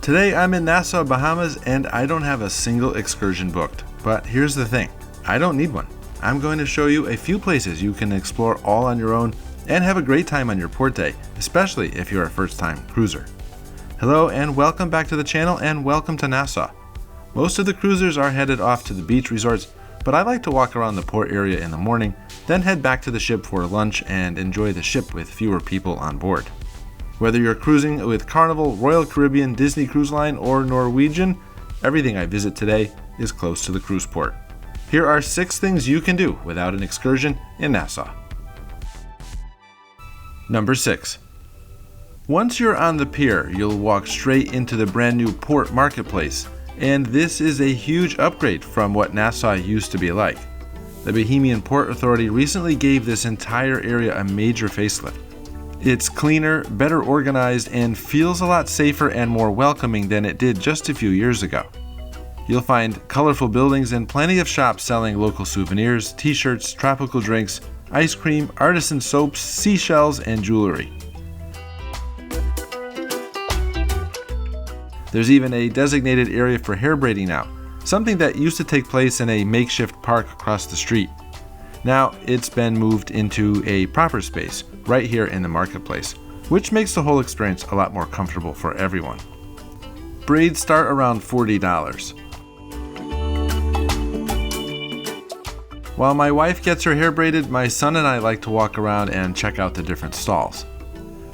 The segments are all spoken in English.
Today I'm in Nassau, Bahamas, and I don't have a single excursion booked. But here's the thing, I don't need one. I'm going to show you a few places you can explore all on your own and have a great time on your port day, especially if you're a first-time cruiser. Hello and welcome back to the channel, and welcome to Nassau. Most of the cruisers are headed off to the beach resorts, but I like to walk around the port area in the morning, then head back to the ship for lunch and enjoy the ship with fewer people on board. Whether you're cruising with Carnival, Royal Caribbean, Disney Cruise Line, or Norwegian, everything I visit today is close to the cruise port. Here are 6 things you can do without an excursion in Nassau. Number 6. Once you're on the pier, you'll walk straight into the brand new port marketplace, and this is a huge upgrade from what Nassau used to be like. The Bohemian Port Authority recently gave this entire area a major facelift. It's cleaner, better organized, and feels a lot safer and more welcoming than it did just a few years ago. You'll find colorful buildings and plenty of shops selling local souvenirs, t-shirts, tropical drinks, ice cream, artisan soaps, seashells, and jewelry. There's even a designated area for hair braiding now, something that used to take place in a makeshift park across the street. Now it's been moved into a proper space right here in the marketplace, which makes the whole experience a lot more comfortable for everyone. Braids start around $40. While my wife gets her hair braided, my son and I like to walk around and check out the different stalls.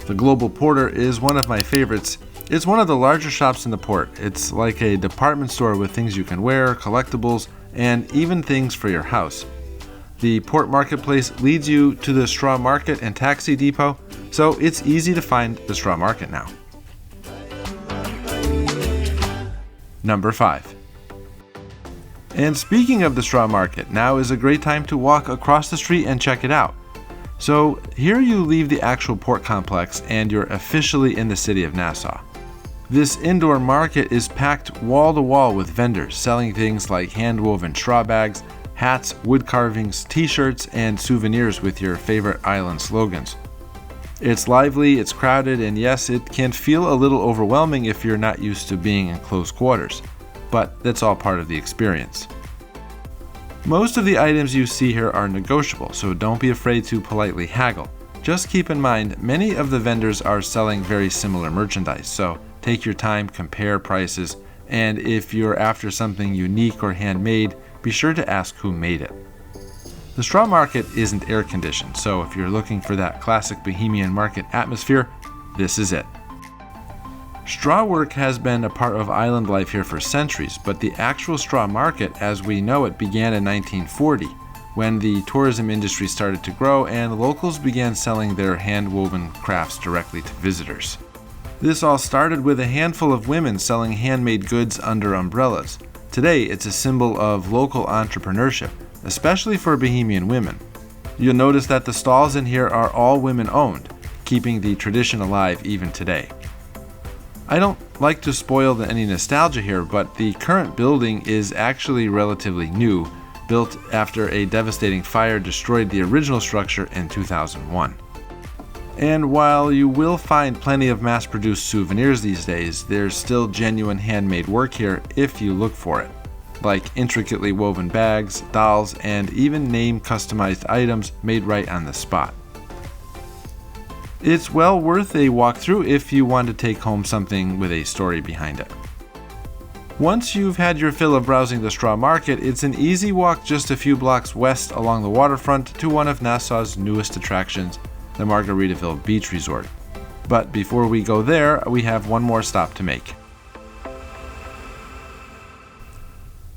The Global Porter is one of my favorites. It's one of the larger shops in the port. It's like a department store with things you can wear, collectibles, and even things for your house. The port marketplace leads you to the straw market and taxi depot, so it's easy to find the straw market now. Number 5. And speaking of the straw market, now is a great time to walk across the street and check it out. So here you leave the actual port complex and you're officially in the city of Nassau. This indoor market is packed wall to wall with vendors selling things like hand-woven straw bags, hats, wood carvings, t-shirts, and souvenirs with your favorite island slogans. It's lively, it's crowded, and yes, it can feel a little overwhelming if you're not used to being in close quarters, but that's all part of the experience. Most of the items you see here are negotiable, so don't be afraid to politely haggle. Just keep in mind, many of the vendors are selling very similar merchandise, so take your time, compare prices, and if you're after something unique or handmade, be sure to ask who made it. The straw market isn't air conditioned, so if you're looking for that classic Bohemian market atmosphere, this is it. Straw work has been a part of island life here for centuries, but the actual straw market as we know it began in 1940, when the tourism industry started to grow and locals began selling their hand-woven crafts directly to visitors. This all started with a handful of women selling handmade goods under umbrellas. Today, it's a symbol of local entrepreneurship, especially for Bohemian women. You'll notice that the stalls in here are all women-owned, keeping the tradition alive even today. I don't like to spoil any nostalgia here, but the current building is actually relatively new, built after a devastating fire destroyed the original structure in 2001. And while you will find plenty of mass-produced souvenirs these days, there's still genuine handmade work here if you look for it, like intricately woven bags, dolls, and even name-customized items made right on the spot. It's well worth a walkthrough if you want to take home something with a story behind it. Once you've had your fill of browsing the straw market, it's an easy walk just a few blocks west along the waterfront to one of Nassau's newest attractions, the Margaritaville Beach Resort. But before we go there, we have one more stop to make.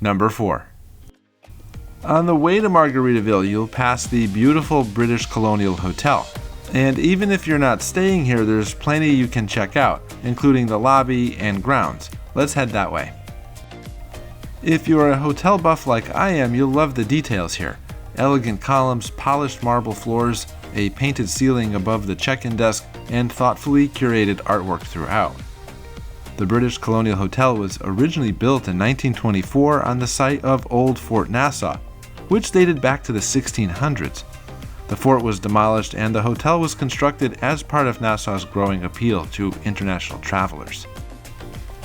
Number 4. On the way to Margaritaville, you'll pass the beautiful British Colonial Hotel. And even if you're not staying here, there's plenty you can check out, including the lobby and grounds. Let's head that way. If you're a hotel buff like I am, you'll love the details here. Elegant columns, polished marble floors, a painted ceiling above the check-in desk, and thoughtfully curated artwork throughout. The British Colonial Hotel was originally built in 1924 on the site of Old Fort Nassau, which dated back to the 1600s. The fort was demolished and the hotel was constructed as part of Nassau's growing appeal to international travelers.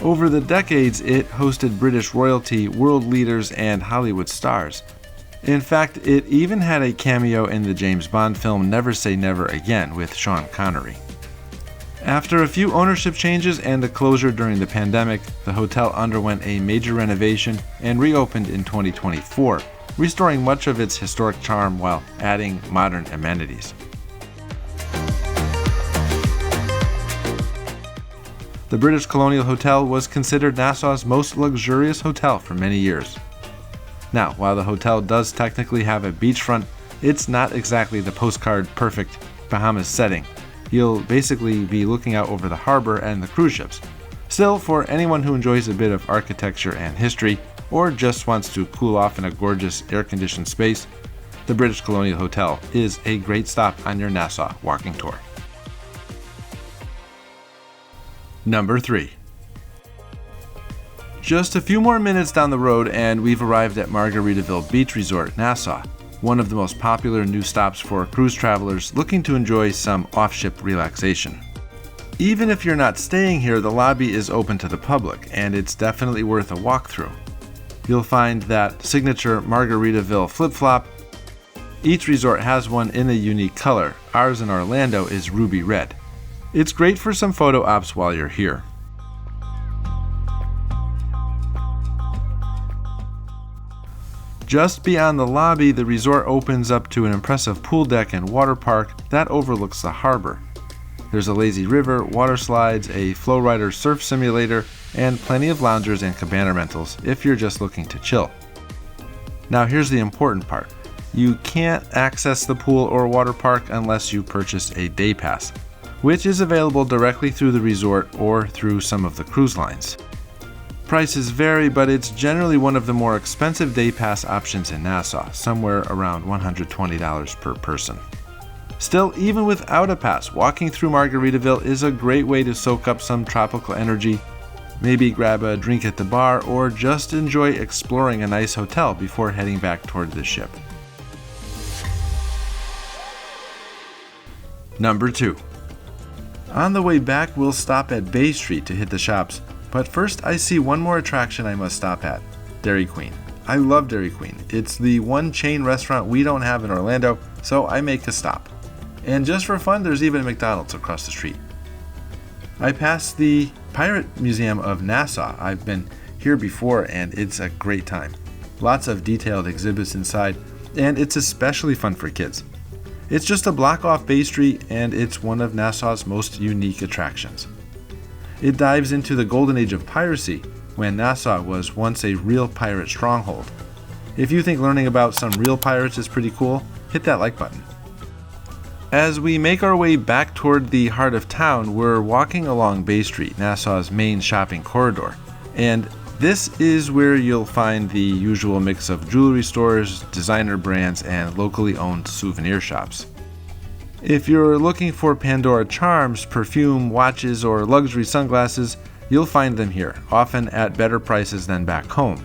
Over the decades, it hosted British royalty, world leaders, and Hollywood stars. In fact, it even had a cameo in the James Bond film Never Say Never Again with Sean Connery. After a few ownership changes and a closure during the pandemic, the hotel underwent a major renovation and reopened in 2024, restoring much of its historic charm while adding modern amenities. The British Colonial Hotel was considered Nassau's most luxurious hotel for many years. Now, while the hotel does technically have a beachfront, it's not exactly the postcard-perfect Bahamas setting. You'll basically be looking out over the harbor and the cruise ships. Still, for anyone who enjoys a bit of architecture and history, or just wants to cool off in a gorgeous air-conditioned space, the British Colonial Hotel is a great stop on your Nassau walking tour. Number 3. Just a few more minutes down the road and we've arrived at Margaritaville Beach Resort, Nassau, one of the most popular new stops for cruise travelers looking to enjoy some off-ship relaxation. Even if you're not staying here, the lobby is open to the public, and it's definitely worth a walkthrough. You'll find that signature Margaritaville flip-flop. Each resort has one in a unique color. Ours in Orlando is ruby red. It's great for some photo ops while you're here. Just beyond the lobby, the resort opens up to an impressive pool deck and water park that overlooks the harbor. There's a lazy river, water slides, a flowrider surf simulator, and plenty of loungers and cabana rentals if you're just looking to chill. Now here's the important part. You can't access the pool or water park unless you purchase a day pass, which is available directly through the resort or through some of the cruise lines. Prices vary, but it's generally one of the more expensive day pass options in Nassau, somewhere around $120 per person. Still, even without a pass, walking through Margaritaville is a great way to soak up some tropical energy, maybe grab a drink at the bar, or just enjoy exploring a nice hotel before heading back toward the ship. Number 2. On the way back, we'll stop at Bay Street to hit the shops. But first, I see one more attraction I must stop at, Dairy Queen. I love Dairy Queen. It's the one chain restaurant we don't have in Orlando, so I make a stop. And just for fun, there's even a McDonald's across the street. I passed the Pirate Museum of Nassau. I've been here before and it's a great time. Lots of detailed exhibits inside, and it's especially fun for kids. It's just a block off Bay Street and it's one of Nassau's most unique attractions. It dives into the golden age of piracy, when Nassau was once a real pirate stronghold. If you think learning about some real pirates is pretty cool, hit that like button. As we make our way back toward the heart of town, we're walking along Bay Street, Nassau's main shopping corridor. And this is where you'll find the usual mix of jewelry stores, designer brands, and locally owned souvenir shops. If you're looking for Pandora charms, perfume, watches, or luxury sunglasses, you'll find them here, often at better prices than back home.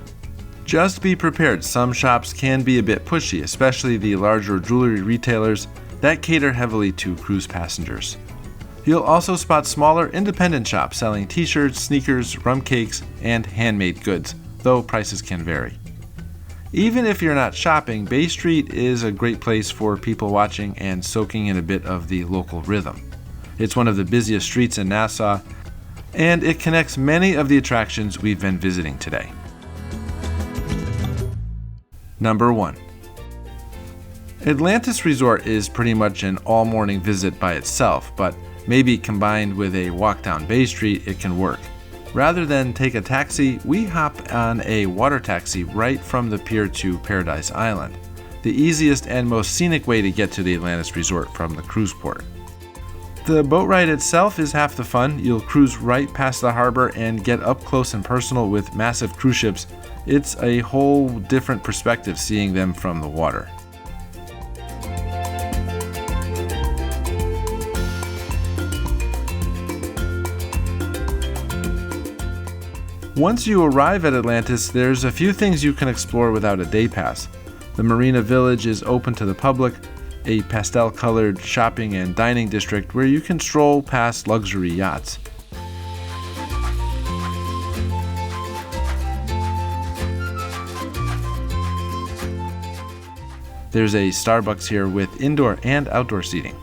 Just be prepared, some shops can be a bit pushy, especially the larger jewelry retailers that cater heavily to cruise passengers. You'll also spot smaller independent shops selling t-shirts, sneakers, rum cakes, and handmade goods, though prices can vary. Even if you're not shopping, Bay Street is a great place for people watching and soaking in a bit of the local rhythm. It's one of the busiest streets in Nassau, and it connects many of the attractions we've been visiting today. Number 1. Atlantis Resort is pretty much an all-morning visit by itself, but maybe combined with a walk down Bay Street, it can work. Rather than take a taxi, we hop on a water taxi right from the pier to Paradise Island, the easiest and most scenic way to get to the Atlantis Resort from the cruise port. The boat ride itself is half the fun. You'll cruise right past the harbor and get up close and personal with massive cruise ships. It's a whole different perspective seeing them from the water. Once you arrive at Atlantis, there's a few things you can explore without a day pass. The Marina Village is open to the public, a pastel-colored shopping and dining district where you can stroll past luxury yachts. There's a Starbucks here with indoor and outdoor seating.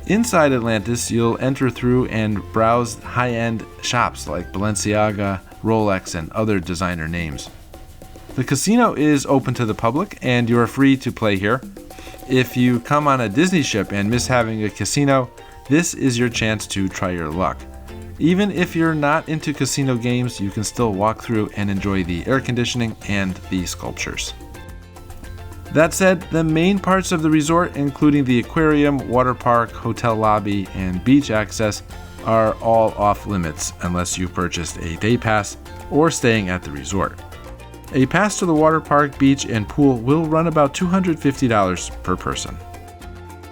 Inside Atlantis, you'll enter through and browse high-end shops like Balenciaga, Rolex, and other designer names. The casino is open to the public, and you are free to play here. If you come on a Disney ship and miss having a casino, this is your chance to try your luck. Even if you're not into casino games, you can still walk through and enjoy the air conditioning and the sculptures. That said, the main parts of the resort, including the aquarium, water park, hotel lobby, and beach access, are all off limits unless you purchased a day pass or staying at the resort. A pass to the water park, beach, and pool will run about $250 per person.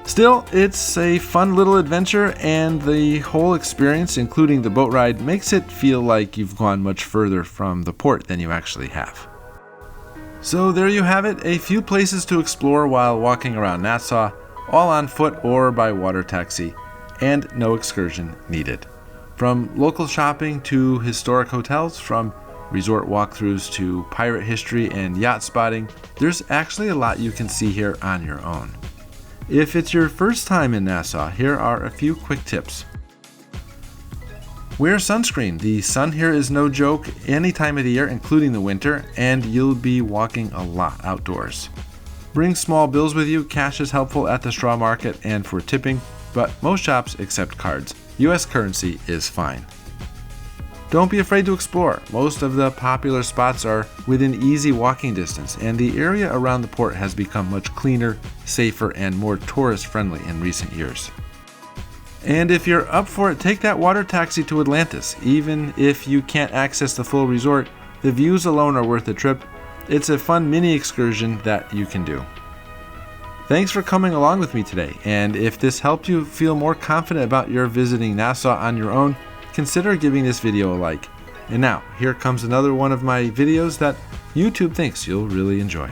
Still, it's a fun little adventure, and the whole experience, including the boat ride, makes it feel like you've gone much further from the port than you actually have. So there you have it, a few places to explore while walking around Nassau, all on foot or by water taxi, and no excursion needed. From local shopping to historic hotels, from resort walkthroughs to pirate history and yacht spotting, there's actually a lot you can see here on your own. If it's your first time in Nassau, here are a few quick tips. Wear sunscreen. The sun here is no joke any time of the year, including the winter, and you'll be walking a lot outdoors. Bring small bills with you. Cash is helpful at the straw market and for tipping, but most shops accept cards. US currency is fine. Don't be afraid to explore. Most of the popular spots are within easy walking distance, and the area around the port has become much cleaner, safer, and more tourist-friendly in recent years. And if you're up for it, take that water taxi to Atlantis. Even if you can't access the full resort, the views alone are worth the trip. It's a fun mini excursion that you can do. Thanks for coming along with me today, and if this helped you feel more confident about your visiting Nassau on your own, consider giving this video a like. And now, here comes another one of my videos that YouTube thinks you'll really enjoy.